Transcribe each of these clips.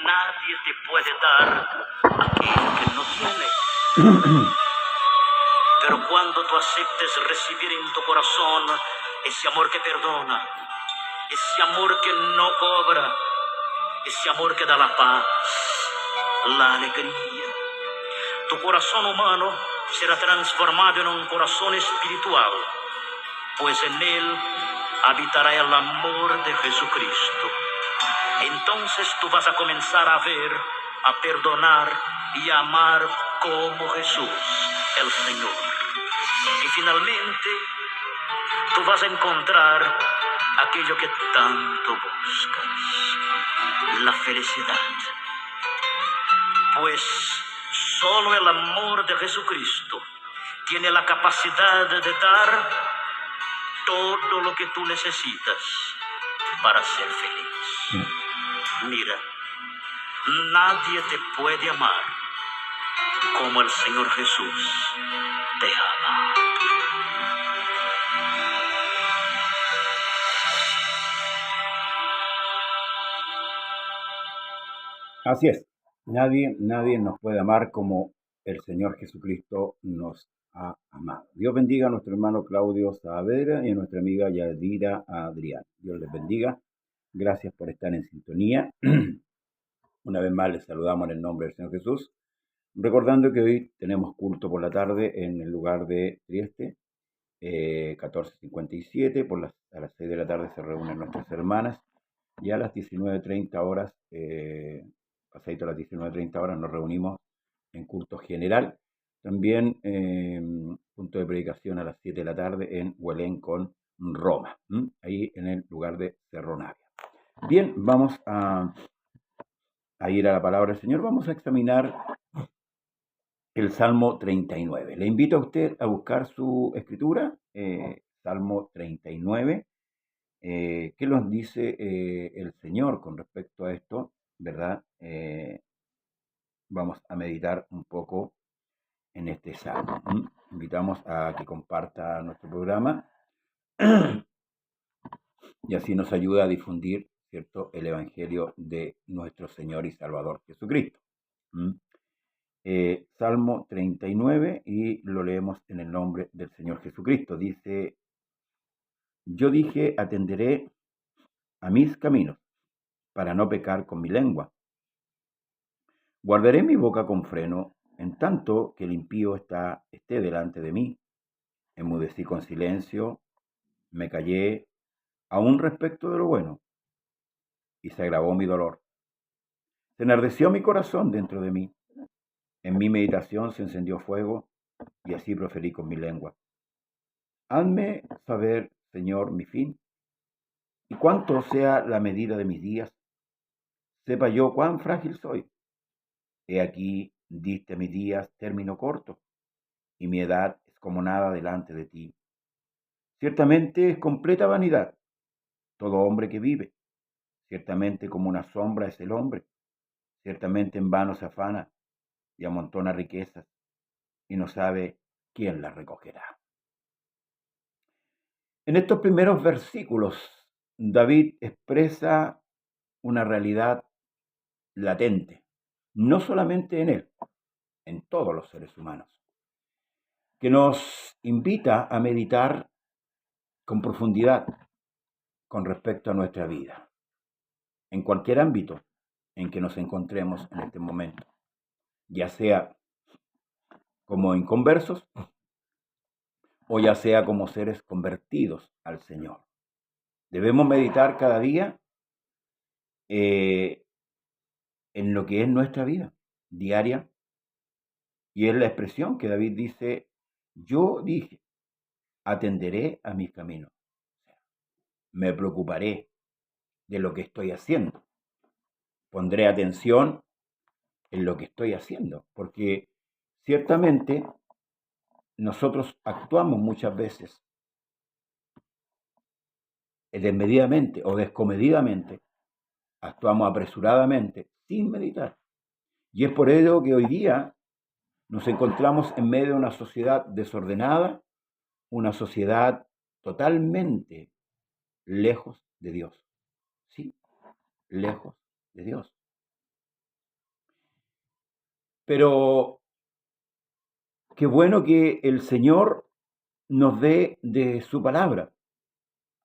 Nadie te puede dar aquello que no tienes. Pero cuando tú aceptes recibir en tu corazón ese amor que perdona, ese amor que no cobra, ese amor que da la paz, la alegría, tu corazón humano será transformado en un corazón espiritual, pues en él habitará el amor de Jesucristo. Entonces tú vas a comenzar a ver, a perdonar y a amar como Jesús, el Señor. Y finalmente tú vas a encontrar aquello que tanto buscas, la felicidad. Pues solo el amor de Jesucristo tiene la capacidad de dar todo lo que tú necesitas para ser feliz. Mira, nadie te puede amar como el Señor Jesús te ama. Así es, nadie nos puede amar como el Señor Jesucristo nos ha amado. Dios bendiga a nuestro hermano Claudio Saavedra y a nuestra amiga Yadira Adrián. Dios les bendiga. Gracias por estar en sintonía. Una vez más les saludamos en el nombre del Señor Jesús, recordando que hoy tenemos culto por la tarde en el lugar de Trieste, 14:57, a las 6 de la tarde se reúnen nuestras hermanas y a las 19:30 horas, pasadito a las 19:30 horas, nos reunimos en culto general. También punto de predicación a las 7 de la tarde en Huelén con Roma, ahí en el lugar de Cerro Navia. Bien, vamos a ir a la palabra del Señor. Vamos a examinar el Salmo 39. Le invito a usted a buscar su escritura, Salmo 39. ¿Qué nos dice el Señor con respecto a esto? ¿Verdad? Vamos a meditar un poco en este salmo. Invitamos a que comparta nuestro programa y así nos ayuda a difundir, ¿cierto?, el Evangelio de nuestro Señor y Salvador Jesucristo. Salmo 39 y lo leemos en el nombre del Señor Jesucristo. Dice: yo dije, atenderé a mis caminos para no pecar con mi lengua. Guardaré mi boca con freno, en tanto que el impío esté delante de mí. Enmudecí con silencio, me callé, aún respecto de lo bueno, y se agravó mi dolor. Se enardeció mi corazón dentro de mí. En mi meditación se encendió fuego, y así proferí con mi lengua. Hazme saber, Señor, mi fin, y cuánto sea la medida de mis días. Sepa yo cuán frágil soy. He aquí, diste mis días término corto, y mi edad es como nada delante de ti. Ciertamente es completa vanidad todo hombre que vive. Ciertamente como una sombra es el hombre. Ciertamente en vano se afana y amontona riquezas, y no sabe quién las recogerá. En estos primeros versículos, David expresa una realidad latente, no solamente en él, en todos los seres humanos, que nos invita a meditar con profundidad con respecto a nuestra vida, en cualquier ámbito en que nos encontremos en este momento, ya sea como inconversos o ya sea como seres convertidos al Señor. Debemos meditar cada día en lo que es nuestra vida diaria, y es la expresión que David dice: yo dije, atenderé a mis caminos, me preocuparé de lo que estoy haciendo, pondré atención en lo que estoy haciendo, porque ciertamente nosotros actuamos muchas veces desmedidamente o descomedidamente, actuamos apresuradamente sin meditar. Y es por ello que hoy día nos encontramos en medio de una sociedad desordenada, una sociedad totalmente lejos de Dios. Sí, lejos de Dios. Pero qué bueno que el Señor nos dé de su palabra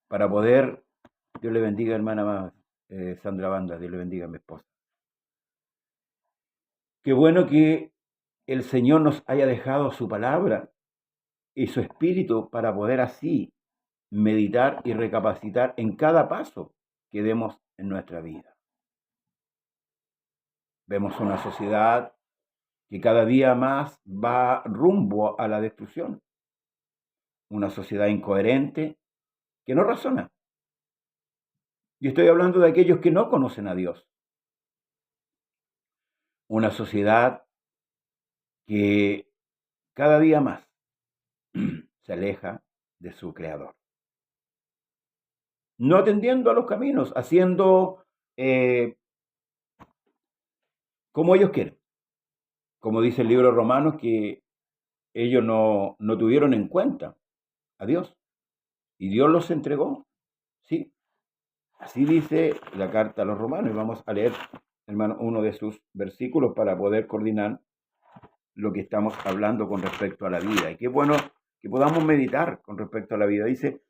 para poder, Dios le bendiga, hermana Sandra Banda, Dios le bendiga a mi esposa. Qué bueno que el Señor nos haya dejado su palabra y su espíritu para poder así meditar y recapacitar en cada paso que demos en nuestra vida. Vemos una sociedad que cada día más va rumbo a la destrucción. Una sociedad incoherente que no razona. Y estoy hablando de aquellos que no conocen a Dios. Una sociedad que cada día más se aleja de su creador. No atendiendo a los caminos, haciendo como ellos quieren. Como dice el libro de Romanos, que ellos no tuvieron en cuenta a Dios. Y Dios los entregó. Sí. Así dice la carta a los romanos. Y vamos a leer, hermano, uno de sus versículos para poder coordinar lo que estamos hablando con respecto a la vida. Y qué bueno que podamos meditar con respecto a la vida. Dice,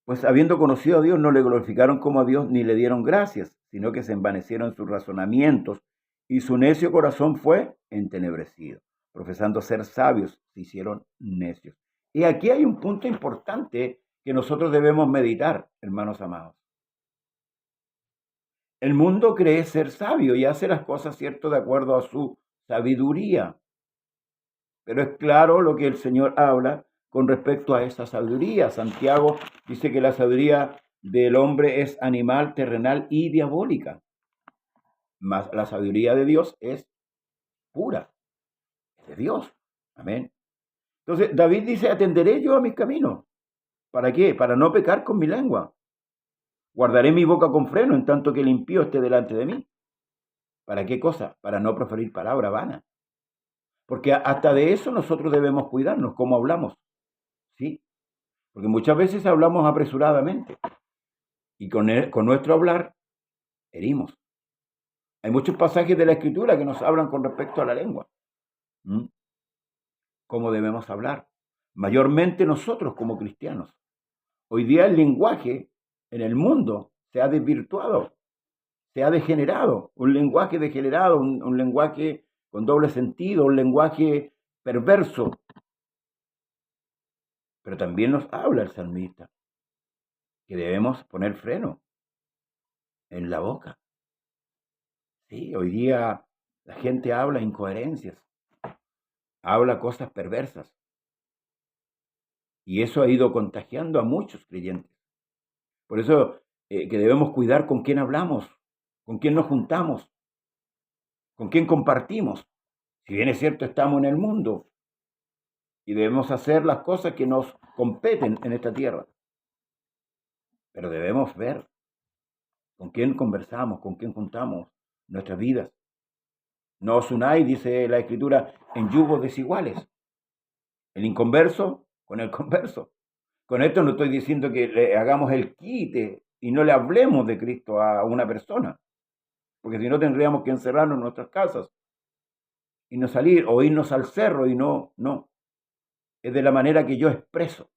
pues habiendo conocido a Dios, no le glorificaron como a Dios ni le dieron gracias, sino que se envanecieron sus razonamientos y su necio corazón fue entenebrecido. Profesando ser sabios, se hicieron necios. Y aquí hay un punto importante que nosotros debemos meditar, hermanos amados. El mundo cree ser sabio y hace las cosas, cierto, de acuerdo a su sabiduría. Pero es claro lo que el Señor habla con respecto a esa sabiduría. Santiago dice que la sabiduría del hombre es animal, terrenal y diabólica. Mas la sabiduría de Dios es pura, es de Dios. Amén. Entonces David dice, atenderé yo a mis caminos. ¿Para qué? Para no pecar con mi lengua. Guardaré mi boca con freno en tanto que el impío esté delante de mí. ¿Para qué cosa? Para no proferir palabra vana. Porque hasta de eso nosotros debemos cuidarnos, como hablamos. ¿Sí? Porque muchas veces hablamos apresuradamente y con nuestro hablar herimos. Hay muchos pasajes de la Escritura que nos hablan con respecto a la lengua. ¿Cómo debemos hablar? Mayormente nosotros como cristianos. Hoy día el lenguaje en el mundo se ha desvirtuado, se ha degenerado. Un lenguaje degenerado, un lenguaje con doble sentido, un lenguaje perverso. Pero también nos habla el salmista que debemos poner freno en la boca. Sí, hoy día la gente habla incoherencias, habla cosas perversas. Y eso ha ido contagiando a muchos creyentes. Por eso que debemos cuidar con quién hablamos, con quién nos juntamos, con quién compartimos. Si bien es cierto, estamos en el mundo y debemos hacer las cosas que nos competen en esta tierra. Pero debemos ver con quién conversamos, con quién juntamos nuestras vidas. No os unáis, dice la Escritura, en yugos desiguales. El inconverso con el converso. Con esto no estoy diciendo que le hagamos el quite y no le hablemos de Cristo a una persona, porque si no tendríamos que encerrarnos en nuestras casas y no salir o irnos al cerro y no. Es de la manera que yo expreso,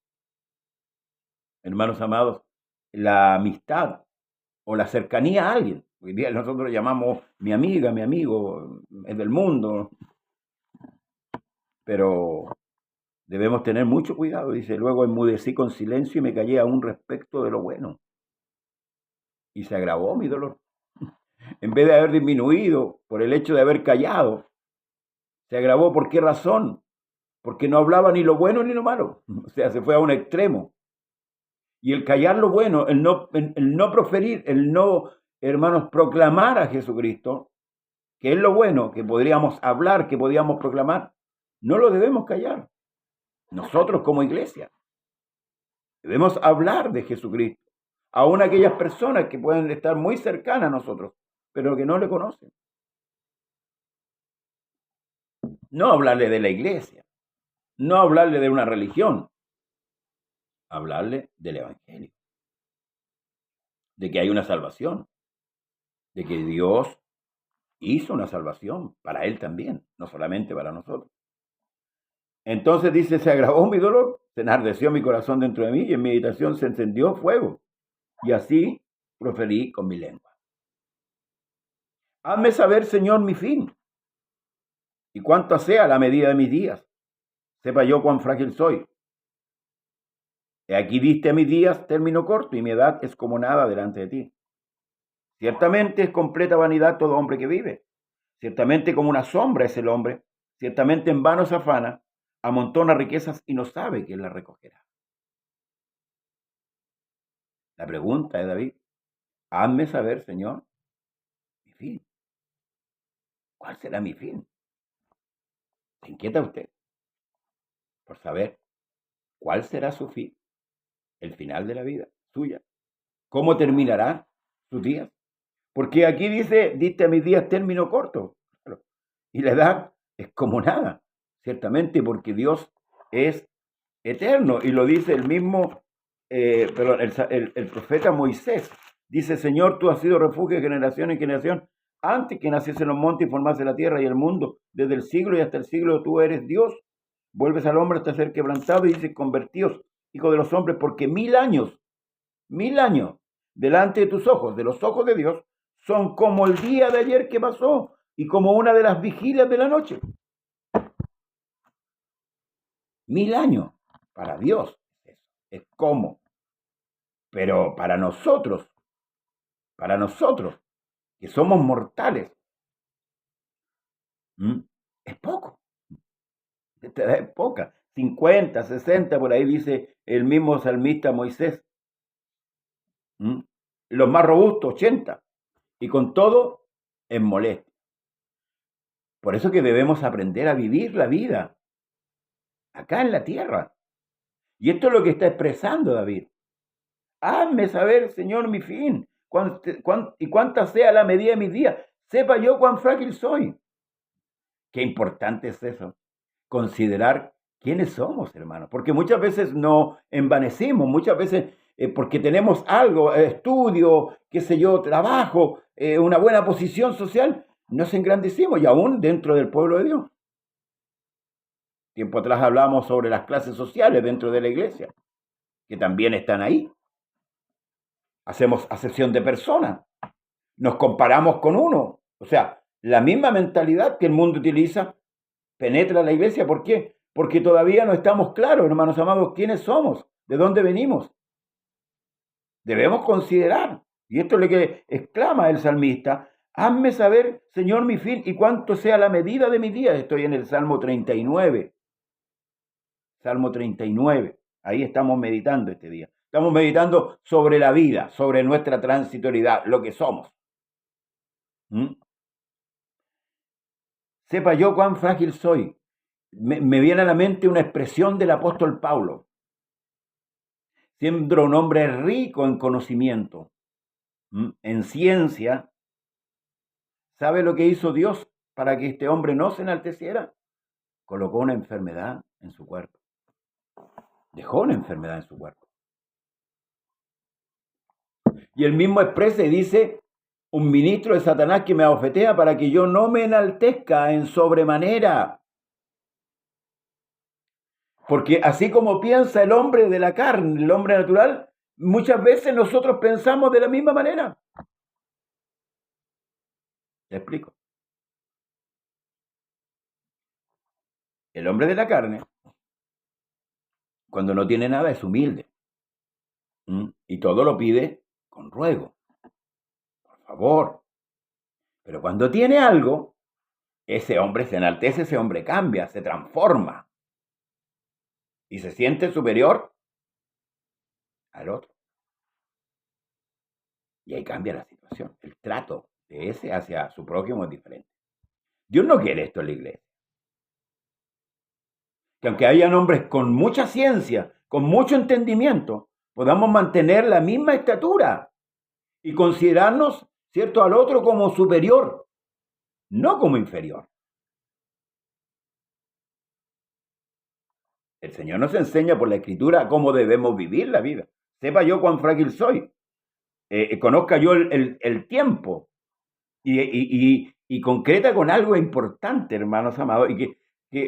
hermanos amados, la amistad o la cercanía a alguien. Hoy día nosotros lo llamamos mi amiga, mi amigo, es del mundo, pero debemos tener mucho cuidado. Dice, luego enmudecí con silencio y me callé aún respecto de lo bueno. Y se agravó mi dolor. En vez de haber disminuido por el hecho de haber callado, se agravó. ¿Por qué razón? Porque no hablaba ni lo bueno ni lo malo. O sea, se fue a un extremo. Y el callar lo bueno, el no proferir, el no, hermanos, proclamar a Jesucristo, que es lo bueno, que podríamos hablar, que podíamos proclamar, no lo debemos callar. Nosotros como iglesia debemos hablar de Jesucristo, aún aquellas personas que pueden estar muy cercanas a nosotros, pero que no le conocen. No hablarle de la iglesia, no hablarle de una religión, hablarle del Evangelio. de que hay una salvación, de que Dios hizo una salvación para él también, no solamente para nosotros. Entonces dice, se agravó mi dolor, se enardeció mi corazón dentro de mí y en mi habitación se encendió fuego. Y así proferí con mi lengua. Hazme saber, Señor, mi fin y cuánto sea la medida de mis días. Sepa yo cuán frágil soy. He aquí diste a mis días término corto y mi edad es como nada delante de ti. Ciertamente es completa vanidad todo hombre que vive. Ciertamente como una sombra es el hombre. Ciertamente en vano se afana, amontona riquezas y no sabe quién las recogerá. La pregunta de David, hazme saber, Señor, mi fin. ¿Cuál será mi fin? ¿Se inquieta usted por saber cuál será su fin, el final de la vida suya? ¿Cómo terminará sus días? Porque aquí dice, diste a mis días término corto. Claro. Y la edad es como nada, ciertamente, porque Dios es eterno. Y lo dice el mismo, el profeta Moisés. Dice, Señor, tú has sido refugio de generación en generación. Antes que naciesen los montes y formase la tierra y el mundo, desde el siglo y hasta el siglo tú eres Dios. Vuelves al hombre hasta ser quebrantado y dices, convertíos, hijo de los hombres, porque 1000 años, delante de tus ojos, de los ojos de Dios, son como el día de ayer que pasó y como una de las vigilias de la noche. 1000 años para Dios es como, pero para nosotros, que somos mortales, es poco, esta edad es poca. 50, 60, por ahí dice el mismo salmista Moisés. Los más robustos, 80. Y con todo, es molesto. Por eso que debemos aprender a vivir la vida acá en la tierra. Y esto es lo que está expresando David. Hazme saber, Señor, mi fin, y cuánta sea la medida de mis días. Sepa yo cuán frágil soy. Qué importante es eso. Considerar quiénes somos, hermanos. Porque muchas veces nos envanecimos, muchas veces porque tenemos algo, estudio, qué sé yo, trabajo, una buena posición social, nos engrandecimos y aún dentro del pueblo de Dios. Tiempo atrás hablamos sobre las clases sociales dentro de la iglesia, que también están ahí. Hacemos acepción de personas, nos comparamos con uno. O sea, la misma mentalidad que el mundo utiliza penetra la iglesia. ¿Por qué? Porque todavía no estamos claros, hermanos amados, quiénes somos, de dónde venimos. Debemos considerar, y esto es lo que exclama el salmista, hazme saber, Señor, mi fin y cuánto sea la medida de mis días. Estoy en el Salmo 39. Salmo 39. Ahí estamos meditando este día. Estamos meditando sobre la vida, sobre nuestra transitoriedad, lo que somos. Sepa yo cuán frágil soy. Me viene a la mente una expresión del apóstol Pablo. Siendo un hombre rico en conocimiento, en ciencia, ¿sabe lo que hizo Dios para que este hombre no se enalteciera? Colocó una enfermedad en su cuerpo. Dejó una enfermedad en su cuerpo. Y él mismo expresa y dice, un ministro de Satanás que me abofetea para que yo no me enaltezca en sobremanera. Porque así como piensa el hombre de la carne, el hombre natural, muchas veces nosotros pensamos de la misma manera. ¿Te explico? El hombre de la carne, cuando no tiene nada, es humilde. Y todo lo pide con ruego. Por favor. Pero cuando tiene algo, ese hombre se enaltece, ese hombre cambia, se transforma. Y se siente superior al otro. Y ahí cambia la situación. El trato de ese hacia su prójimo es diferente. Dios no quiere esto en la iglesia. Que aunque hayan hombres con mucha ciencia, con mucho entendimiento, podamos mantener la misma estatura y considerarnos, ¿cierto?, al otro como superior, no como inferior. El Señor nos enseña por la Escritura cómo debemos vivir la vida. Sepa yo cuán frágil soy. conozca yo el tiempo y concreta con algo importante, hermanos amados, y que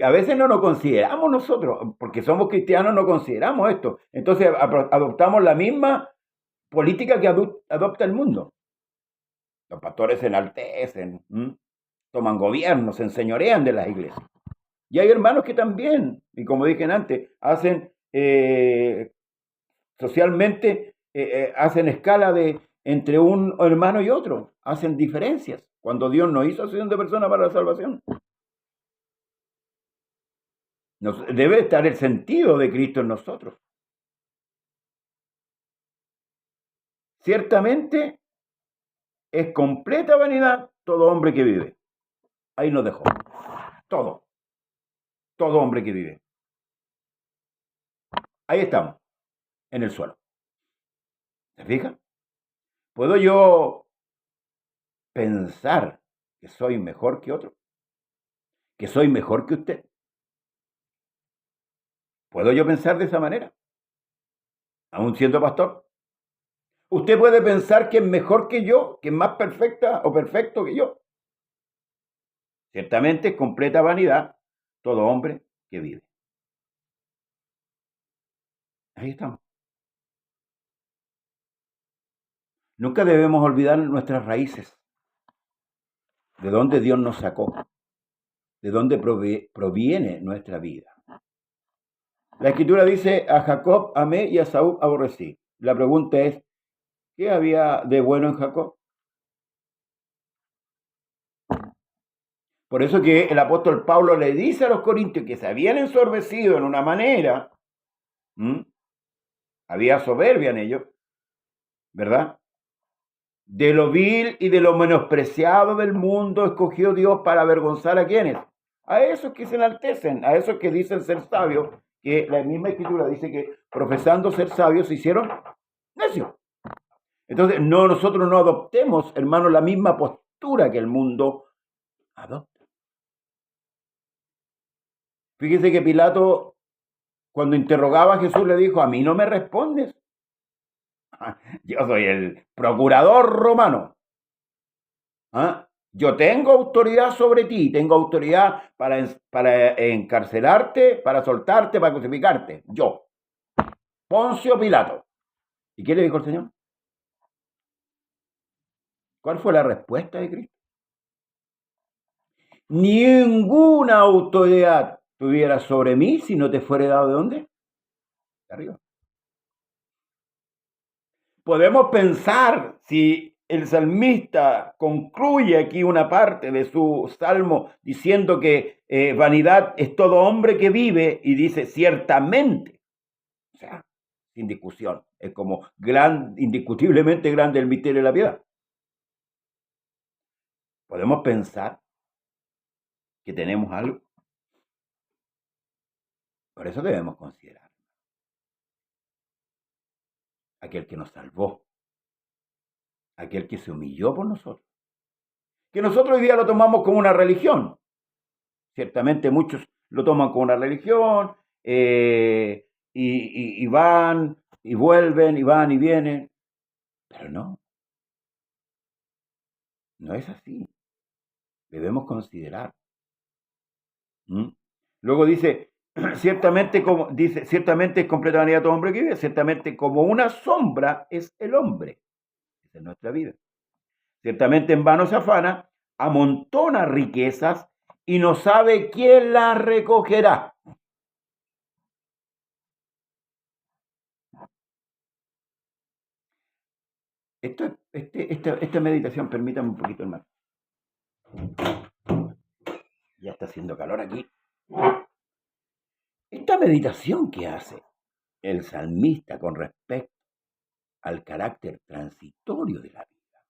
a veces no nos consideramos nosotros, porque somos cristianos, no consideramos esto. Entonces adoptamos la misma política que adopta el mundo. Los pastores se enaltecen, toman gobierno, se enseñorean de las iglesias. Y hay hermanos que también, y como dije antes, hacen socialmente, hacen escala entre un hermano y otro, hacen diferencias, cuando Dios no hizo asociación de personas para la salvación. Debe estar el sentido de Cristo en nosotros. Ciertamente es completa vanidad todo hombre que vive. Ahí nos dejó. Todo hombre que vive. Ahí estamos, en el suelo. ¿Se fija? ¿Puedo yo pensar que soy mejor que otro? ¿Que soy mejor que usted? ¿Puedo yo pensar de esa manera? Aún siendo pastor. Usted puede pensar que es mejor que yo, que es más perfecta o perfecto que yo. Ciertamente es completa vanidad todo hombre que vive. Ahí estamos. Nunca debemos olvidar nuestras raíces, de dónde Dios nos sacó, de dónde proviene nuestra vida. La Escritura dice, a Jacob amé y a Saúl aborrecí. La pregunta es, ¿qué había de bueno en Jacob? Por eso que el apóstol Pablo le dice a los corintios que se habían ensorbecido en una manera, había soberbia en ellos, ¿verdad? De lo vil y de lo menospreciado del mundo escogió Dios para avergonzar a quienes. A esos que se enaltecen, a esos que dicen ser sabios, que la misma Escritura dice que profesando ser sabios se hicieron necios. Entonces, nosotros no adoptemos, hermanos, la misma postura que el mundo adopta. Fíjese que Pilato, cuando interrogaba a Jesús, le dijo, a mí no me respondes. Yo soy el procurador romano. Yo tengo autoridad sobre ti, tengo autoridad para encarcelarte, para soltarte, para crucificarte. Yo, Poncio Pilato. ¿Y qué le dijo el Señor? ¿Cuál fue la respuesta de Cristo? Ninguna autoridad tuviera sobre mí si no te fuera dado de dónde? De arriba. Podemos pensar si el salmista concluye aquí una parte de su salmo diciendo que vanidad es todo hombre que vive y dice ciertamente, o sea, sin discusión, es como indiscutiblemente grande el misterio de la piedad. Podemos pensar que tenemos algo. Por eso debemos considerar aquel que nos salvó, aquel que se humilló por nosotros. Que nosotros hoy día lo tomamos como una religión. Ciertamente muchos lo toman como una religión y van y vuelven y van y vienen. Pero no es así. Debemos considerar. Luego dice, ciertamente es completa vanidad todo hombre que vive, ciertamente como una sombra es el hombre. Esa es nuestra vida. Ciertamente en vano se afana, amontona riquezas y no sabe quién las recogerá. Esta meditación, permítame un poquito, hermano. Ya está haciendo calor aquí. Esta meditación que hace el salmista con respecto al carácter transitorio de la vida,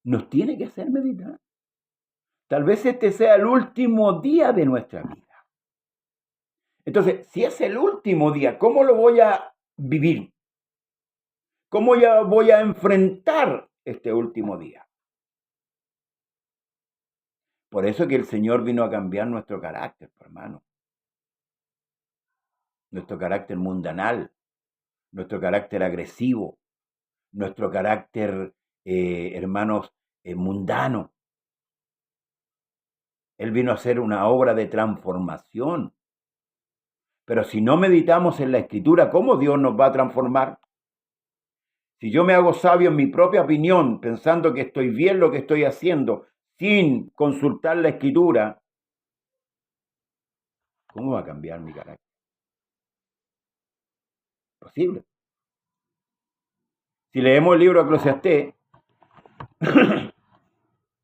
nos tiene que hacer meditar. Tal vez este sea el último día de nuestra vida. Entonces, si es el último día, ¿cómo lo voy a vivir? ¿Cómo voy a enfrentar este último día? Por eso que el Señor vino a cambiar nuestro carácter, hermano. Nuestro carácter mundanal, nuestro carácter agresivo, nuestro carácter, hermanos, mundano. Él vino a hacer una obra de transformación. Pero si no meditamos en la Escritura, ¿cómo Dios nos va a transformar? Si yo me hago sabio en mi propia opinión, pensando que estoy bien lo que estoy haciendo, sin consultar la Escritura, ¿cómo va a cambiar mi carácter? Posible. Si leemos el libro de Eclesiastés,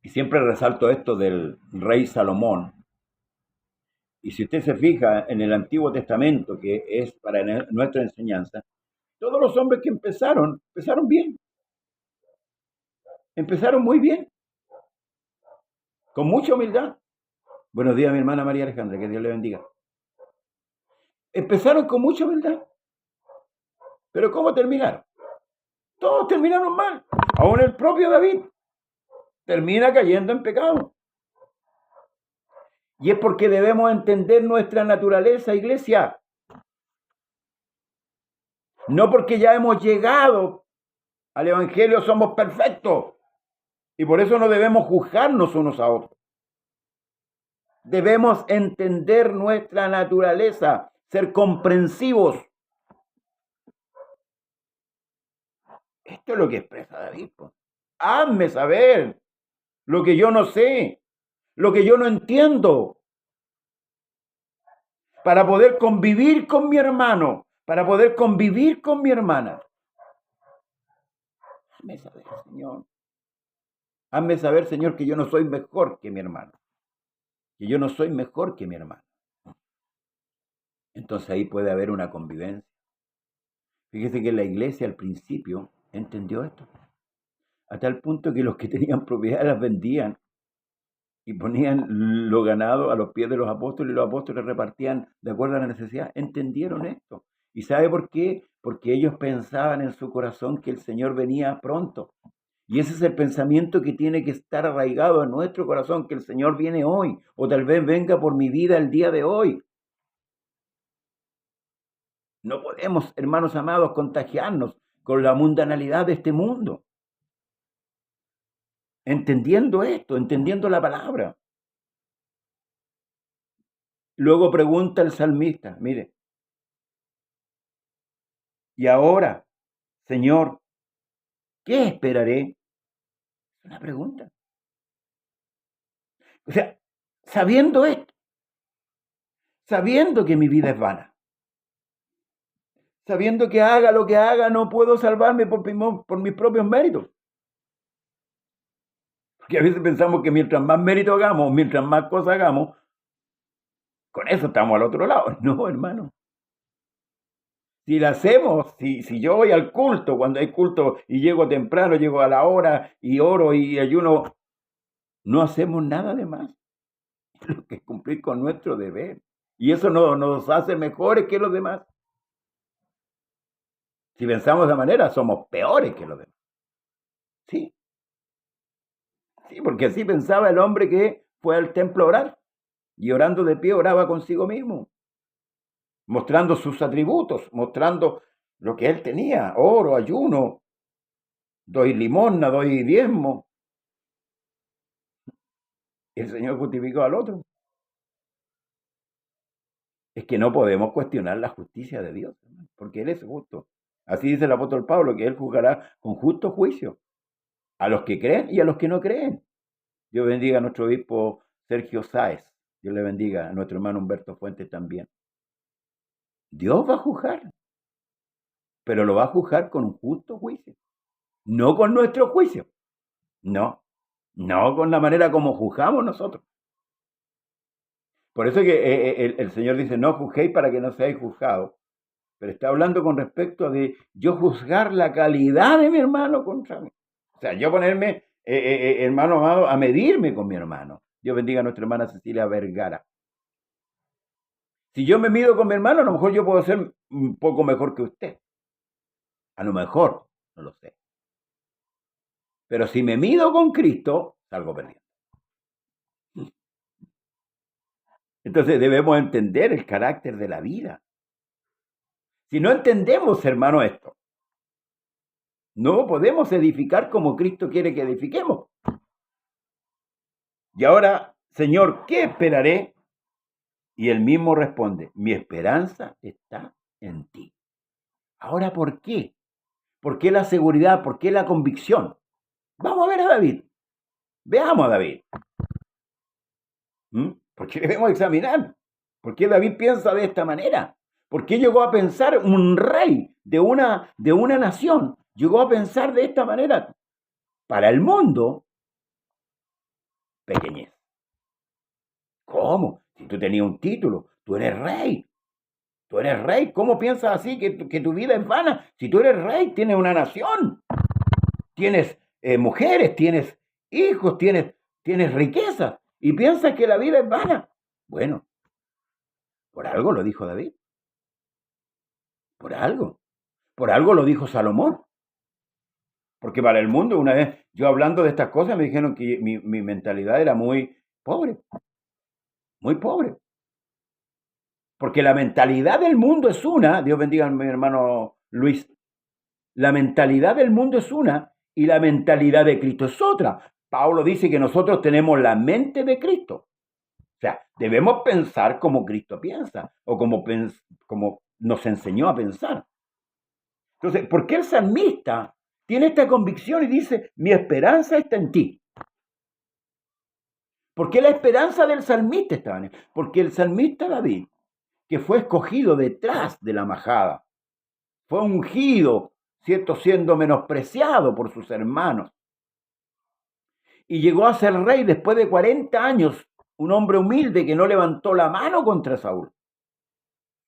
y siempre resalto esto del rey Salomón, y si usted se fija en el Antiguo Testamento, que es para nuestra enseñanza, todos los hombres que empezaron bien, empezaron muy bien, con mucha humildad. Buenos días, mi hermana María Alejandra, que Dios le bendiga. Empezaron con mucha humildad, pero ¿cómo terminaron? Todos terminaron mal. Aún el propio David termina cayendo en pecado. Y es porque debemos entender nuestra naturaleza, iglesia. No porque ya hemos llegado al Evangelio somos perfectos. Y por eso no debemos juzgarnos unos a otros. Debemos entender nuestra naturaleza, ser comprensivos. Esto es lo que expresa David. Hazme saber lo que yo no sé, lo que yo no entiendo, para poder convivir con mi hermano, para poder convivir con mi hermana. Hazme saber, Señor. Hazme saber, Señor, que yo no soy mejor que mi hermano, que yo no soy mejor que mi hermano. Entonces ahí puede haber una convivencia. Fíjese que la iglesia al principio entendió esto, a tal punto que los que tenían propiedades las vendían y ponían lo ganado a los pies de los apóstoles y los apóstoles repartían de acuerdo a la necesidad. Entendieron esto. ¿Y sabe por qué? Porque ellos pensaban en su corazón que el Señor venía pronto. Y ese es el pensamiento que tiene que estar arraigado en nuestro corazón, que el Señor viene hoy, o tal vez venga por mi vida el día de hoy. No podemos, hermanos amados, contagiarnos con la mundanalidad de este mundo. Entendiendo esto, entendiendo la palabra. Luego pregunta el salmista, mire, y ahora, Señor, ¿qué esperaré? Una pregunta. O sea, sabiendo esto, sabiendo que mi vida es vana, sabiendo que haga lo que haga, no puedo salvarme por mis propios méritos. Porque a veces pensamos que mientras más mérito hagamos, mientras más cosas hagamos, con eso estamos al otro lado. No, hermano. Si la hacemos, si yo voy al culto, cuando hay culto y llego temprano, llego a la hora y oro y ayuno, no hacemos nada de más. Lo que es cumplir con nuestro deber. Y eso no nos hace mejores que los demás. Si pensamos de esa manera, somos peores que los demás. Sí. Sí, porque así pensaba el hombre que fue al templo a orar. Y orando de pie oraba consigo mismo. Mostrando sus atributos, mostrando lo que él tenía. Oro, ayuno, doy limosna, doy diezmo. Y el Señor justificó al otro. Es que no podemos cuestionar la justicia de Dios, porque Él es justo. Así dice el apóstol Pablo, que Él juzgará con justo juicio a los que creen y a los que no creen. Dios bendiga a nuestro obispo Sergio Sáez. Dios le bendiga a nuestro hermano Humberto Fuentes también. Dios va a juzgar, pero lo va a juzgar con un justo juicio. No con nuestro juicio. No con la manera como juzgamos nosotros. Por eso que el Señor dice, no juzguéis para que no seáis juzgados. Pero está hablando con respecto de yo juzgar la calidad de mi hermano contra mí. O sea, yo ponerme, hermano amado, a medirme con mi hermano. Dios bendiga a nuestra hermana Cecilia Vergara. Si yo me mido con mi hermano, a lo mejor yo puedo ser un poco mejor que usted. A lo mejor, no lo sé. Pero si me mido con Cristo, salgo perdiendo. Entonces debemos entender el carácter de la vida. Si no entendemos, hermano, esto, No podemos edificar como Cristo quiere que edifiquemos. Y ahora, Señor, ¿qué esperaré? Y él mismo responde, mi esperanza está en ti. Ahora, ¿por qué? ¿Por qué la seguridad? ¿Por qué la convicción? Vamos a ver a David. Veamos a David. ¿Por qué debemos examinar? ¿Por qué David piensa de esta manera? ¿Por qué llegó a pensar un rey de una nación? Llegó a pensar de esta manera. Para el mundo, pequeñez. ¿Cómo? Si tú tenías un título, tú eres rey. Tú eres rey. ¿Cómo piensas así que tu vida es vana? Si tú eres rey, tienes una nación. Tienes mujeres, tienes hijos, tienes riqueza. Y piensas que la vida es vana. Bueno, por algo lo dijo David. Por algo. Por algo lo dijo Salomón. Porque para el mundo, una vez yo hablando de estas cosas, me dijeron que mi mentalidad era muy pobre. Muy pobre. Porque la mentalidad del mundo es una, Dios bendiga a mi hermano Luis, la mentalidad del mundo es una y la mentalidad de Cristo es otra. Pablo dice que nosotros tenemos la mente de Cristo. O sea, debemos pensar como Cristo piensa o como nos enseñó a pensar. Entonces, ¿por qué el salmista tiene esta convicción y dice, mi esperanza está en ti? ¿Por qué la esperanza del salmista estaba en él? Porque el salmista David, que fue escogido detrás de la majada, fue ungido, ¿cierto?, siendo menospreciado por sus hermanos. Y llegó a ser rey después de 40 años, un hombre humilde que no levantó la mano contra Saúl.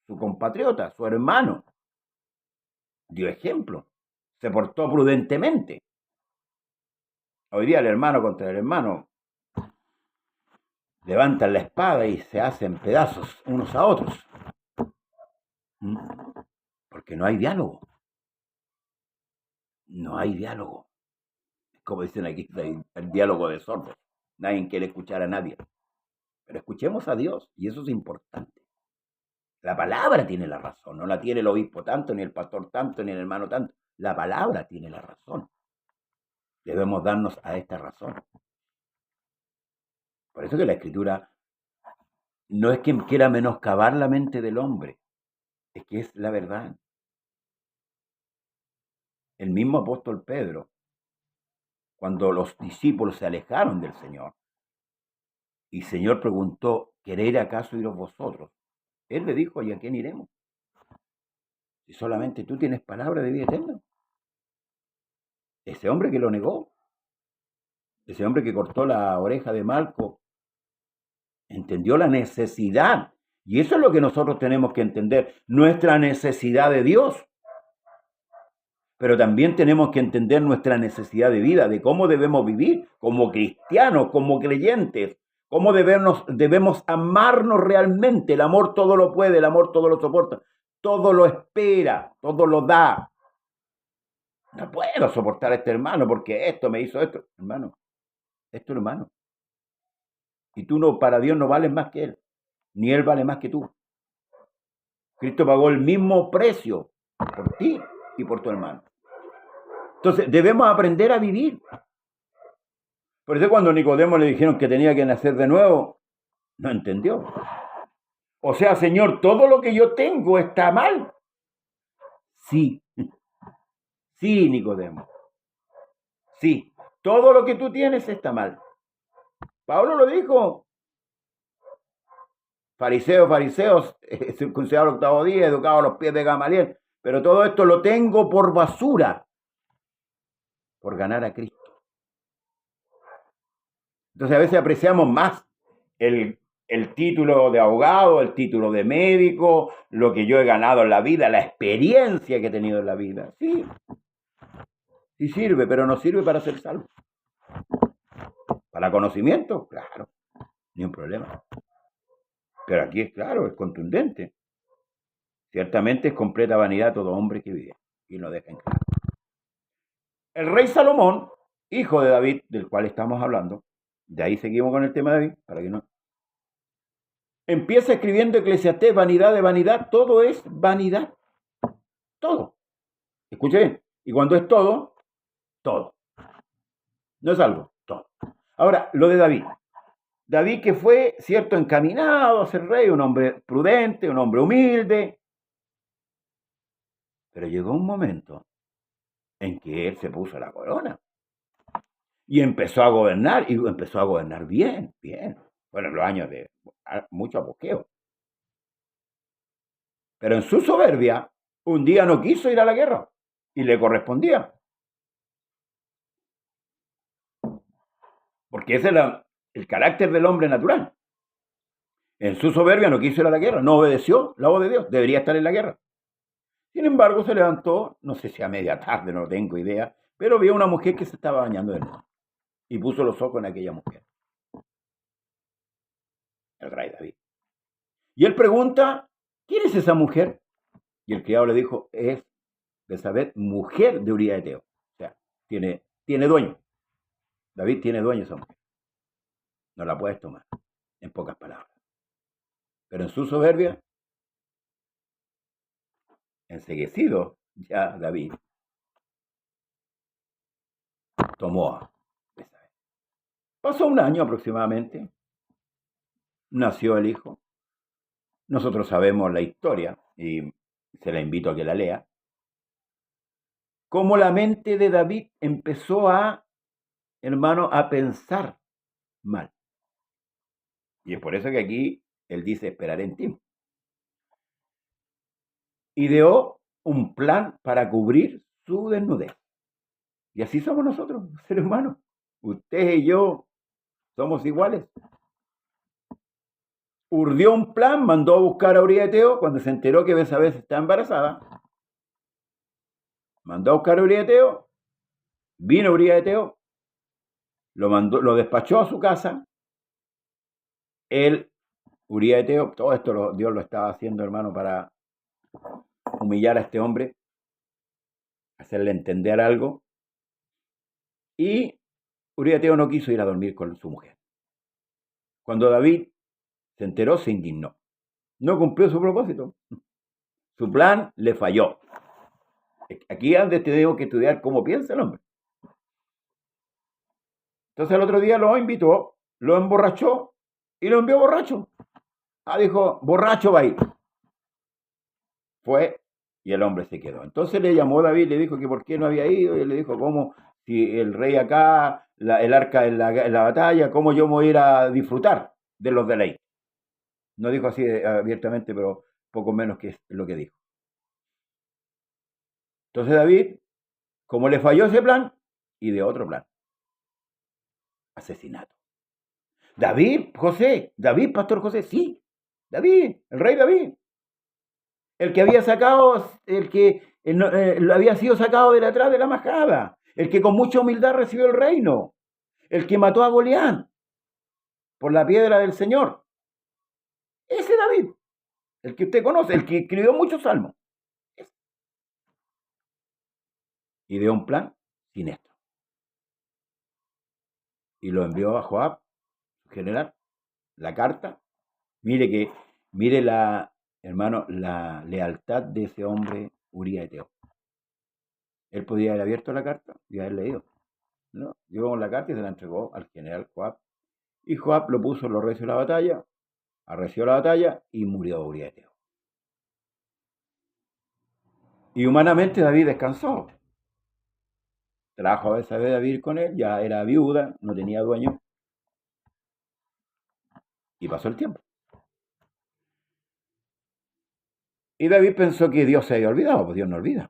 Su compatriota, su hermano, dio ejemplo, se portó prudentemente. Hoy día el hermano contra el hermano levantan la espada y se hacen pedazos unos a otros. Porque no hay diálogo. No hay diálogo. Como dicen aquí, el diálogo de sordos. Nadie quiere escuchar a nadie. Pero escuchemos a Dios, y eso es importante. La palabra tiene la razón, no la tiene el obispo tanto, ni el pastor tanto, ni el hermano tanto. La palabra tiene la razón. Debemos darnos a esta razón. Por eso que la Escritura no es que quiera menoscabar la mente del hombre, es que es la verdad. El mismo apóstol Pedro, cuando los discípulos se alejaron del Señor, y el Señor preguntó, ¿queréis acaso iros vosotros? Él le dijo, ¿y a quién iremos? Si solamente tú tienes palabra de vida eterna. Ese hombre que lo negó, ese hombre que cortó la oreja de Malco, entendió la necesidad. Y eso es lo que nosotros tenemos que entender, nuestra necesidad de Dios. Pero también tenemos que entender nuestra necesidad de vida, de cómo debemos vivir como cristianos, como creyentes, cómo debemos amarnos realmente. El amor todo lo puede, el amor todo lo soporta, todo lo espera, todo lo da. No puedo soportar a este hermano porque esto me hizo esto. Hermano, es tu hermano. Y tú no, para Dios no vales más que él, ni él vale más que tú. Cristo pagó el mismo precio por ti y por tu hermano. Entonces, debemos aprender a vivir. Por eso cuando a Nicodemo le dijeron que tenía que nacer de nuevo, no entendió. O sea, Señor, todo lo que yo tengo está mal. Sí, sí, Nicodemo. Sí, todo lo que tú tienes está mal. Pablo lo dijo. Fariseos, circuncidados al octavo día, educados a los pies de Gamaliel. Pero todo esto lo tengo por basura, por ganar a Cristo. Entonces a veces apreciamos más el título de abogado, el título de médico, lo que yo he ganado en la vida, la experiencia que he tenido en la vida. Sí, sí sirve, pero no sirve para ser salvo. Para conocimiento, claro, ni un problema. Pero aquí es claro, es contundente. Ciertamente es completa vanidad todo hombre que vive. Y lo deja en claro. El rey Salomón, hijo de David, del cual estamos hablando, de ahí seguimos con el tema de David, para que no. Empieza escribiendo Eclesiastés, vanidad de vanidad, todo es vanidad. Todo. Escuche bien. Y cuando es todo, todo. No es algo, todo. Ahora, lo de David. David que fue, cierto, encaminado a ser rey, un hombre prudente, un hombre humilde. Pero llegó un momento en que él se puso la corona. Y empezó a gobernar, y empezó a gobernar bien, bien. Bueno, en los años de mucho apogeo. Pero en su soberbia, un día no quiso ir a la guerra, y le correspondía. Porque ese era el carácter del hombre natural. En su soberbia no quiso ir a la guerra, no obedeció la voz de Dios, debería estar en la guerra. Sin embargo, se levantó, no sé si a media tarde, no tengo idea, pero vio una mujer que se estaba bañando desnuda y puso los ojos en aquella mujer, el rey David. Y él pregunta, ¿quién es esa mujer? Y el criado le dijo, es Betsabé, mujer de Uría de Eteo. O sea, tiene dueño. David tiene dueño esa mujer. No la puedes tomar, en pocas palabras. Pero en su soberbia, enceguecido ya David, tomó a Betsabé. Pasó un año aproximadamente, nació el hijo. Nosotros sabemos la historia y se la invito a que la lea. Cómo la mente de David empezó hermano, a pensar mal. Y es por eso que aquí él dice, esperaré en ti. Ideó un plan para cubrir su desnudez. Y así somos nosotros, seres humanos. Usted y yo somos iguales. Urdió un plan, mandó a buscar a Uría de Eteo cuando se enteró que Betsabé estaba embarazada. Mandó a buscar a Uría de Eteo, vino Uría de Eteo, lo despachó a su casa. Él, Uría de Eteo, todo esto Dios lo estaba haciendo, hermano, para humillar a este hombre, hacerle entender algo. Y Uría de Eteo no quiso ir a dormir con su mujer. Cuando David se enteró, se indignó. No cumplió su propósito. Su plan le falló. Aquí es donde tenemos que estudiar cómo piensa el hombre. Entonces el otro día lo invitó, lo emborrachó y lo envió borracho. Dijo, borracho va a ir. Fue y el hombre se quedó. Entonces le llamó David, le dijo que por qué no había ido, y le dijo, ¿cómo? Si el rey acá, el arca en la batalla, ¿cómo yo me voy a ir a disfrutar de los deleites? No dijo así abiertamente, pero poco menos que es lo que dijo. Entonces David, como le falló ese plan, ideó otro plan. Asesinato. David, Pastor José, sí. David, el rey David. El que había sacado, lo había sido sacado de atrás de la majada. El que con mucha humildad recibió el reino. El que mató a Goliat por la piedra del Señor. Ese David, el que usted conoce, el que escribió muchos salmos. Ideó un plan siniestro. Y lo envió a Joab, su general, la carta. Mire hermano, la lealtad de ese hombre, Uría de Eteo. Él podía haber abierto la carta y haber leído. ¿No? Llevó la carta y se la entregó al general Joab. Y Joab lo puso en los recios de la batalla, arreció la batalla y murió Uría de Eteo. Y humanamente David descansó. Trajo a Betsabé a vivir con él, ya era viuda, no tenía dueño. Y pasó el tiempo. Y David pensó que Dios se había olvidado, pues Dios no olvida.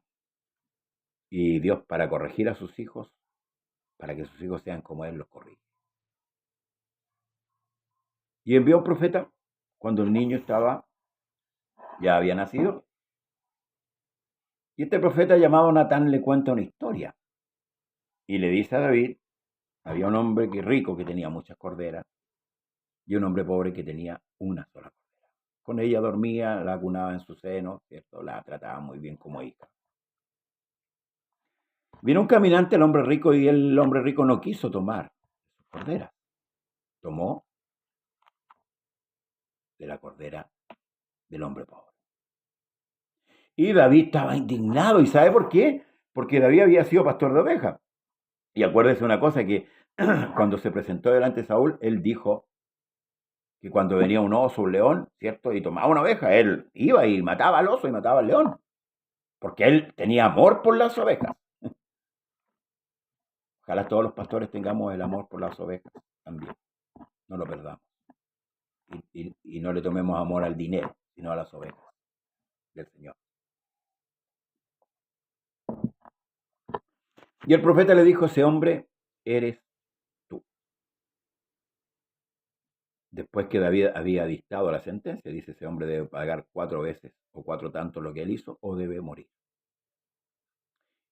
Y Dios, para corregir a sus hijos, para que sus hijos sean como Él los corrige. Y envió un profeta cuando el niño ya había nacido. Y este profeta llamado Natán le cuenta una historia. Y le dice a David, había un hombre rico que tenía muchas corderas y un hombre pobre que tenía una sola cordera. Con ella dormía, la acunaba en su seno, ¿cierto? La trataba muy bien como hija. Vino un caminante al hombre rico y el hombre rico no quiso tomar sus corderas. Tomó de la cordera del hombre pobre. Y David estaba indignado. ¿Y sabe por qué? Porque David había sido pastor de ovejas. Y acuérdese una cosa, que cuando se presentó delante de Saúl, él dijo que cuando venía un oso, un león, ¿cierto? Y tomaba una oveja, él iba y mataba al oso y mataba al león, porque él tenía amor por las ovejas. Ojalá todos los pastores tengamos el amor por las ovejas también, no lo perdamos. Y no le tomemos amor al dinero, sino a las ovejas del Señor. Y el profeta le dijo, ese hombre eres tú. Después que David había dictado la sentencia, dice, ese hombre debe pagar 4 veces o 4 tantos lo que él hizo o debe morir.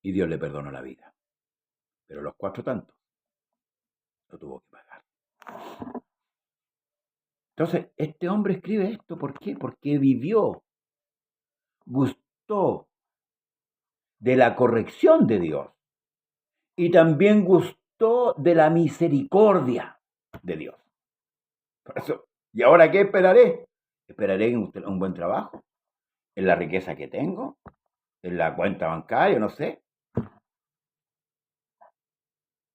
Y Dios le perdonó la vida. Pero los 4 tantos lo tuvo que pagar. Entonces, este hombre escribe esto, ¿por qué? Porque vivió, gustó de la corrección de Dios y también gustó de la misericordia de Dios. Por eso, ¿y ahora qué esperaré? Esperaré en un buen trabajo, en la riqueza que tengo, en la cuenta bancaria, no sé.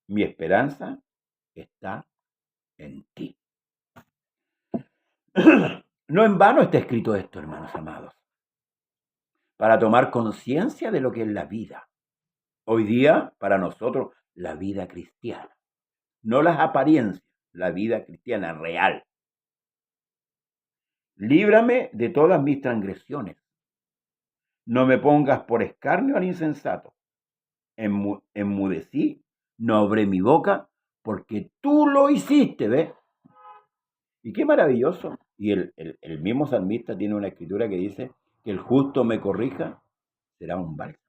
Mi esperanza está en ti. No en vano está escrito esto, hermanos amados, para tomar conciencia de lo que es la vida. Hoy día, para nosotros, la vida cristiana. No las apariencias, la vida cristiana real. Líbrame de todas mis transgresiones. No me pongas por escarnio al insensato. Enmudecí, no abré mi boca, porque tú lo hiciste, ¿ves? Y qué maravilloso. Y el mismo salmista tiene una escritura que dice que el justo me corrija, será un bálsamo.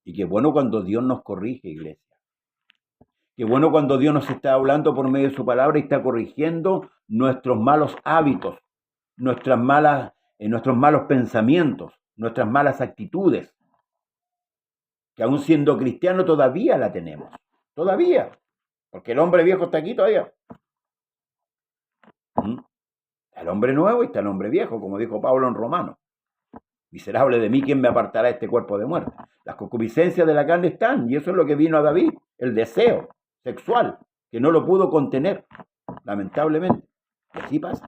Y qué bueno cuando Dios nos corrige, iglesia. Qué bueno cuando Dios nos está hablando por medio de su palabra y está corrigiendo nuestros malos hábitos, nuestros malos pensamientos, nuestras malas actitudes, que aún siendo cristiano todavía la tenemos. Todavía. Porque el hombre viejo está aquí todavía. Está el hombre nuevo y está el hombre viejo, como dijo Pablo en Romanos. Miserable de mí, ¿quién me apartará de este cuerpo de muerte? Las concupiscencias de la carne están, y eso es lo que vino a David, el deseo sexual, que no lo pudo contener, lamentablemente. Y así pasa.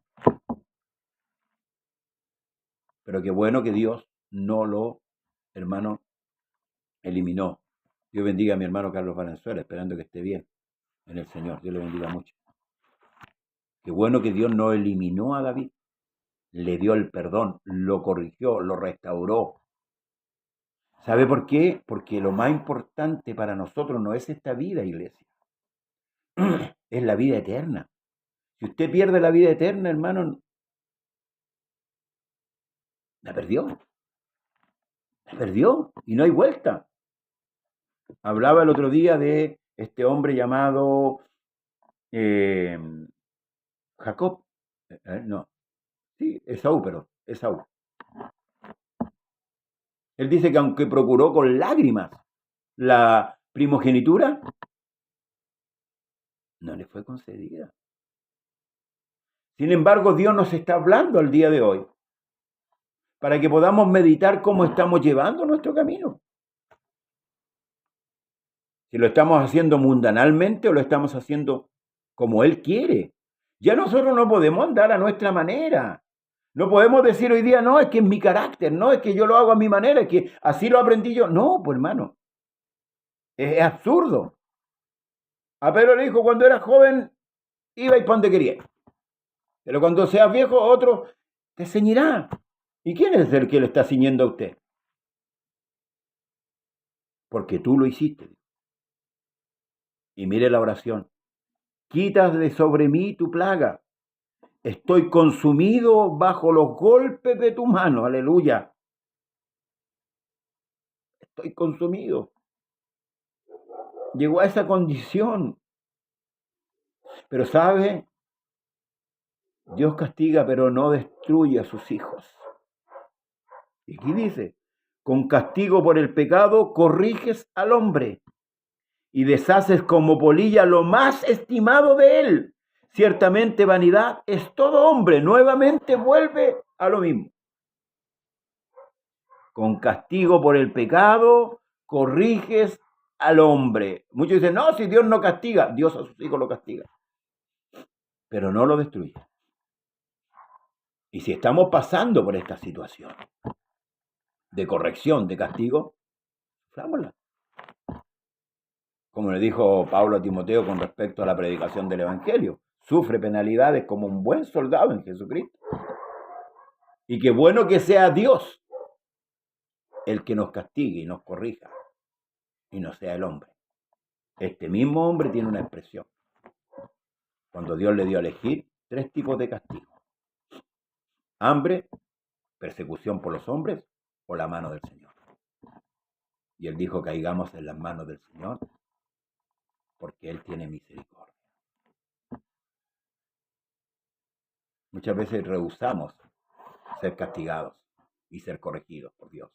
Pero qué bueno que Dios no lo, hermano, eliminó. Dios bendiga a mi hermano Carlos Valenzuela, esperando que esté bien en el Señor. Dios le bendiga mucho. Qué bueno que Dios no eliminó a David. Le dio el perdón, lo corrigió, lo restauró. ¿Sabe por qué? Porque lo más importante para nosotros no es esta vida, iglesia. Es la vida eterna. Si usted pierde la vida eterna, hermano, la perdió. La perdió y no hay vuelta. Hablaba el otro día de este hombre llamado Jacob. No, sí, Esaú, pero Esaú. Él dice que aunque procuró con lágrimas la primogenitura, no le fue concedida. Sin embargo, Dios nos está hablando al día de hoy para que podamos meditar cómo estamos llevando nuestro camino. Si lo estamos haciendo mundanalmente o lo estamos haciendo como Él quiere. Ya nosotros no podemos andar a nuestra manera. No podemos decir hoy día, no, es que es mi carácter, no, es que yo lo hago a mi manera, es que así lo aprendí yo. No, pues hermano, es absurdo. A Pedro le dijo, cuando era joven, iba y para donde quería. Pero cuando seas viejo, otro te ceñirá. ¿Y quién es el que le está ciñendo a usted? Porque tú lo hiciste. Y mire la oración. Quitas de sobre mí tu plaga. Estoy consumido bajo los golpes de tu mano. Aleluya. Estoy consumido. Llegó a esa condición. Pero ¿sabe? Dios castiga, pero no destruye a sus hijos. Y aquí dice, con castigo por el pecado corriges al hombre y deshaces como polilla lo más estimado de él. Ciertamente vanidad es todo hombre. Nuevamente vuelve a lo mismo. Con castigo por el pecado corriges al hombre. Muchos dicen, no, si Dios no castiga, Dios a sus hijos lo castiga, pero no lo destruye. Y si estamos pasando por esta situación de corrección, de castigo, sufrámosla. Como le dijo Pablo a Timoteo con respecto a la predicación del Evangelio, sufre penalidades como un buen soldado en Jesucristo. Y qué bueno que sea Dios el que nos castigue y nos corrija, y no sea el hombre. Este mismo hombre tiene una expresión. Cuando Dios le dio a elegir 3 tipos de castigo: hambre, persecución por los hombres o la mano del Señor. Y él dijo: caigamos en las manos del Señor, porque Él tiene misericordia. Muchas veces rehusamos ser castigados y ser corregidos por Dios.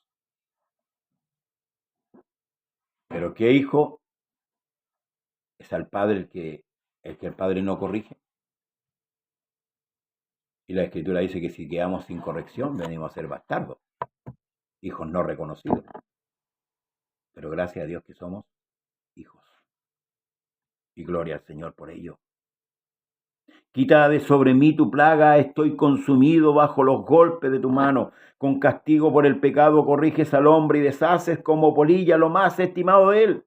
Pero ¿qué hijo es al padre el que el padre no corrige? Y la Escritura dice que si quedamos sin corrección, venimos a ser bastardos, hijos no reconocidos. Pero gracias a Dios que somos hijos. Y gloria al Señor por ello. Quita de sobre mí tu plaga, estoy consumido bajo los golpes de tu mano. Con castigo por el pecado corriges al hombre y deshaces como polilla lo más estimado de él.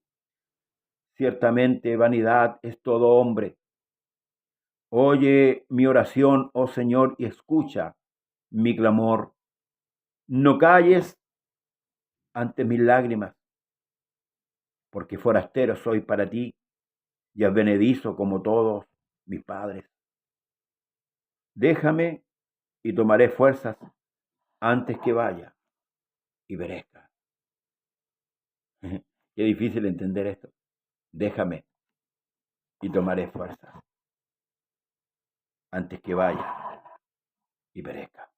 Ciertamente vanidad es todo hombre. Oye mi oración, oh Señor, y escucha mi clamor. No calles ante mis lágrimas, porque forastero soy para ti y advenedizo como todos mis padres. Déjame y tomaré fuerzas antes que vaya y perezca. Qué difícil entender esto. Déjame y tomaré fuerzas antes que vaya y perezca.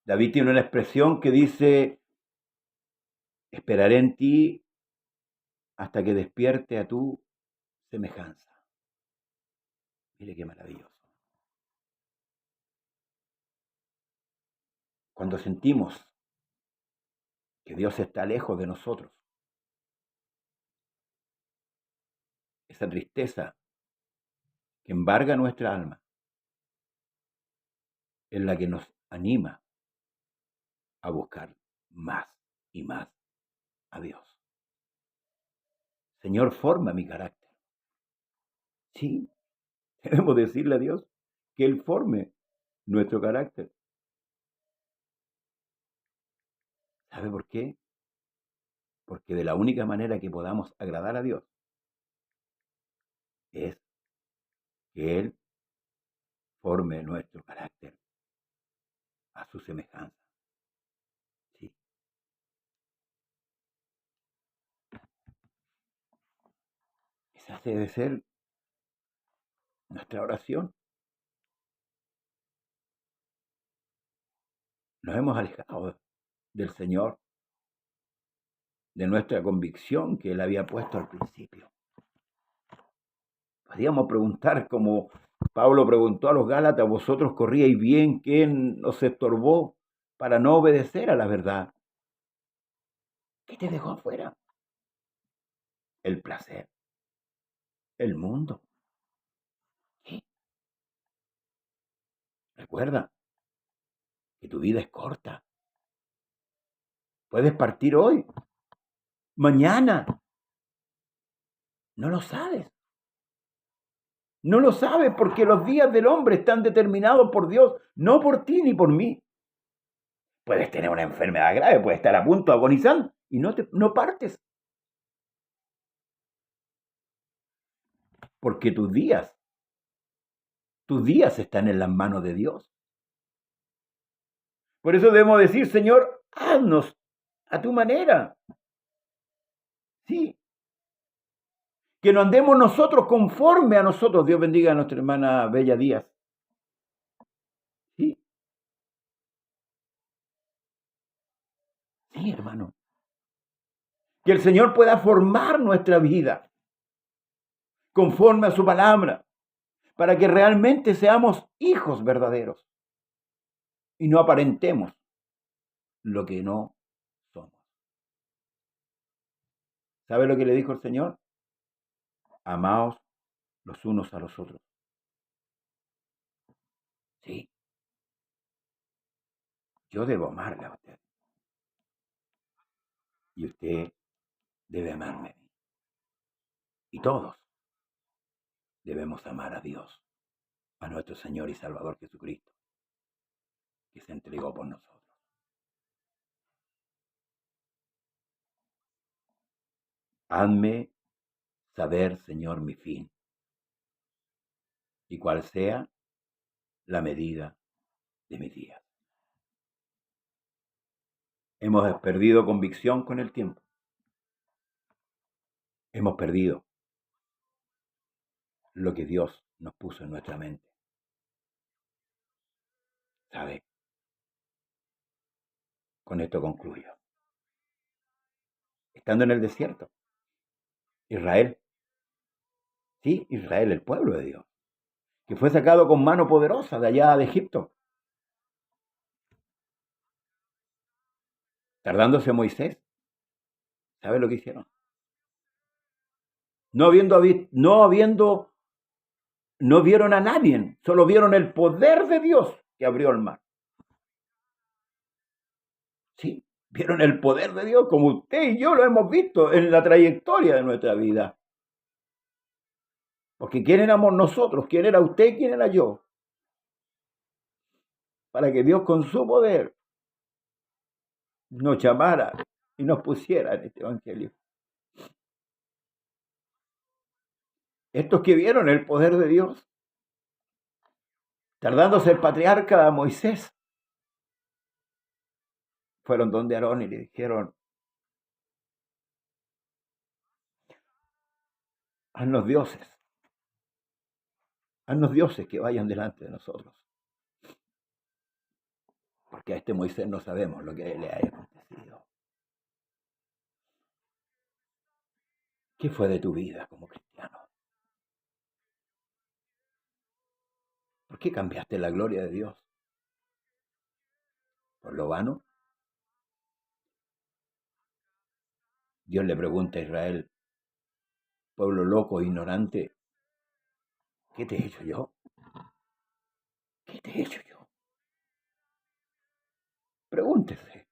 David tiene una expresión que dice: esperaré en ti hasta que despierte a tu semejanza. Mire qué maravilloso. Cuando sentimos que Dios está lejos de nosotros, esa tristeza que embarga nuestra alma es la que nos anima a buscar más y más a Dios. Señor, forma mi carácter. Sí, debemos decirle a Dios que Él forme nuestro carácter. ¿Sabe por qué? Porque de la única manera que podamos agradar a Dios es que Él forme nuestro carácter a su semejanza. Sí. Esa debe ser nuestra oración. Nos hemos alejado del Señor, de nuestra convicción que Él había puesto al principio. Podríamos preguntar, como Pablo preguntó a los Gálatas: vosotros corríais bien, ¿quién os estorbó para no obedecer a la verdad? ¿Qué te dejó afuera? El placer, el mundo. ¿Sí? Recuerda que tu vida es corta. Puedes partir hoy, mañana. No lo sabes. No lo sabes porque los días del hombre están determinados por Dios, no por ti ni por mí. Puedes tener una enfermedad grave, puedes estar a punto de agonizar y no partes. Porque tus días están en las manos de Dios. Por eso debemos decir: Señor, haznos a tu manera. Sí. Que no andemos nosotros conforme a nosotros. Dios bendiga a nuestra hermana Bella Díaz. Sí. Sí, hermano. Que el Señor pueda formar nuestra vida conforme a su palabra, para que realmente seamos hijos verdaderos y no aparentemos lo que no somos. ¿Sabe lo que le dijo el Señor? Amaos los unos a los otros. Sí, yo debo amarle a usted. Y usted debe amarme a mí. Y todos debemos amar a Dios, a nuestro Señor y Salvador Jesucristo, que se entregó por nosotros. Hazme saber, Señor, mi fin, y cuál sea la medida de mis días. Hemos perdido convicción con el tiempo. Hemos perdido lo que Dios nos puso en nuestra mente. ¿Sabe? Con esto concluyo. Estando en el desierto, Israel, sí, Israel, el pueblo de Dios, que fue sacado con mano poderosa de allá de Egipto, tardándose Moisés, ¿sabe lo que hicieron? No vieron a nadie, solo vieron el poder de Dios que abrió el mar. Sí, vieron el poder de Dios como usted y yo lo hemos visto en la trayectoria de nuestra vida. Porque ¿quién éramos nosotros? ¿Quién era usted? ¿Quién era yo? Para que Dios con su poder nos llamara y nos pusiera en este evangelio. Estos que vieron el poder de Dios, tardándose el patriarca Moisés, fueron donde Aarón y le dijeron: haznos dioses que vayan delante de nosotros. Porque a este Moisés no sabemos lo que le haya acontecido. ¿Qué fue de tu vida como cristiano? ¿Por qué cambiaste la gloria de Dios por lo vano? Dios le pregunta a Israel: pueblo loco e ignorante, ¿qué te he hecho yo? ¿Qué te he hecho yo? Pregúntese,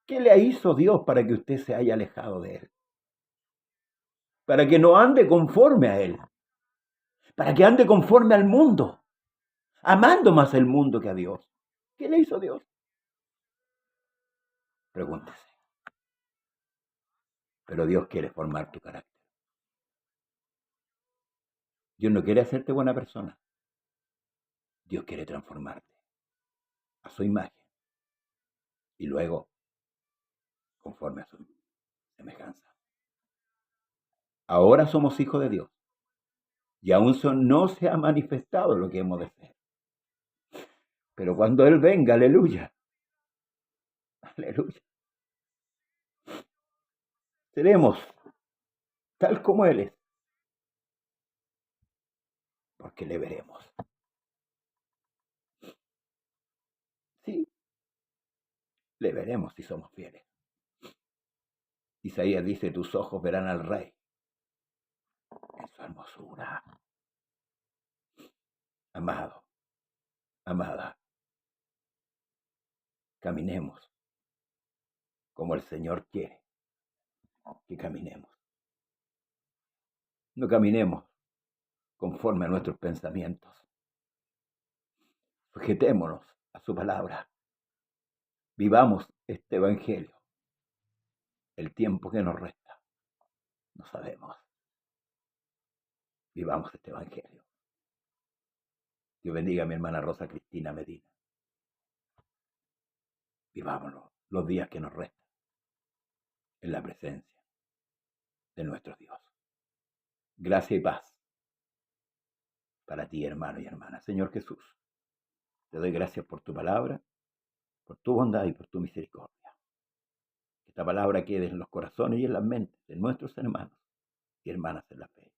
¿qué le hizo Dios para que usted se haya alejado de Él? Para que no ande conforme a Él, para que ande conforme al mundo, amando más el mundo que a Dios. ¿Qué le hizo Dios? Pregúntese. Pero Dios quiere formar tu carácter. Dios no quiere hacerte buena persona. Dios quiere transformarte a su imagen y luego conforme a su semejanza. Ahora somos hijos de Dios y aún no se ha manifestado lo que hemos de ser. Pero cuando Él venga, aleluya, aleluya, seremos tal como Él es, porque le veremos. Sí, le veremos si somos fieles. Isaías dice: tus ojos verán al Rey en su hermosura. Amado, amada, caminemos como el Señor quiere que caminemos. No caminemos conforme a nuestros pensamientos. Sujetémonos a su palabra. Vivamos este evangelio. El tiempo que nos resta, no sabemos. Vivamos este evangelio. Dios bendiga a mi hermana Rosa Cristina Medina. Vivámonos los días que nos restan en la presencia de nuestro Dios. Gracia y paz para ti, hermano y hermana. Señor Jesús, te doy gracias por tu palabra, por tu bondad y por tu misericordia. Que esta palabra quede en los corazones y en las mentes de nuestros hermanos y hermanas en la fe,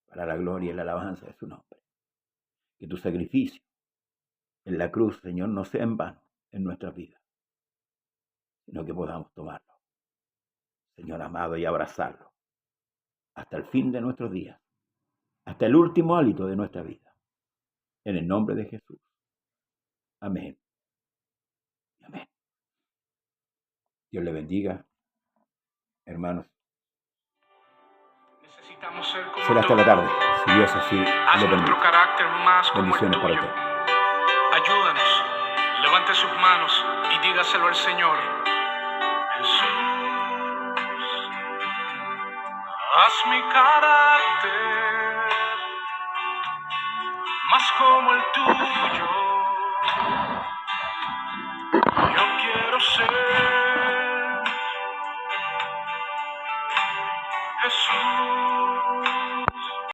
para la gloria y la alabanza de su nombre. Que tu sacrificio en la cruz, Señor, no sea en vano en nuestras vidas, sino que podamos tomarlo Señor amado, y abrazarlo hasta el fin de nuestros días, hasta el último hálito de nuestra vida. En el nombre de Jesús. Amén. Amén. Dios le bendiga, hermanos. Necesitamos ser como Será hasta tú. la tarde, si Dios así Haz lo nuestro permite. carácter más como el Bendiciones para tuyo. usted. Ayúdanos. Levante sus manos y dígaselo al Señor. Jesús, haz mi carácter más como el tuyo.